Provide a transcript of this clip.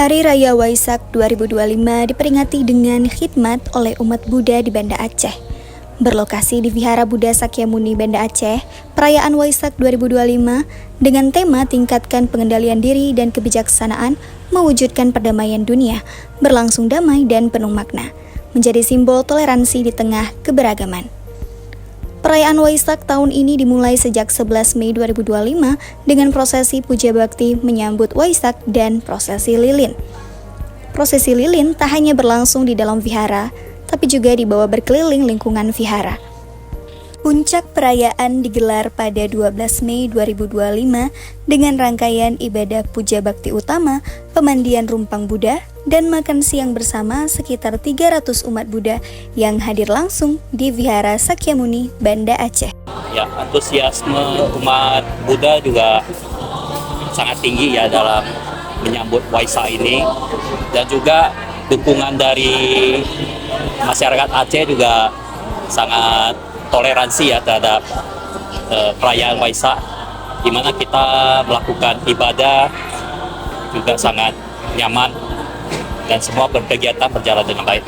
Hari Raya Waisak 2025 diperingati dengan khidmat oleh umat Buddha di Banda Aceh. Berlokasi di Vihara Buddha Sakyamuni Banda Aceh, perayaan Waisak 2025 dengan tema tingkatkan pengendalian diri dan kebijaksanaan mewujudkan perdamaian dunia, berlangsung damai dan penuh makna, menjadi simbol toleransi di tengah keberagaman. Perayaan Waisak tahun ini dimulai sejak 11 Mei 2025 dengan prosesi puja bakti menyambut Waisak dan prosesi lilin. Prosesi lilin tak hanya berlangsung di dalam vihara, tapi juga dibawa berkeliling lingkungan vihara. Puncak perayaan digelar pada 12 Mei 2025 dengan rangkaian ibadah puja bakti utama, pemandian rumpang Buddha, dan makan siang bersama sekitar 300 umat Buddha yang hadir langsung di Vihara Sakyamuni, Banda Aceh. Ya, antusiasme umat Buddha juga sangat tinggi ya dalam menyambut Waisak ini, dan juga dukungan dari masyarakat Aceh juga sangat toleransi ya terhadap perayaan Waisak, di mana kita melakukan ibadah juga sangat nyaman dan semua berkegiatan berjalan dengan baik.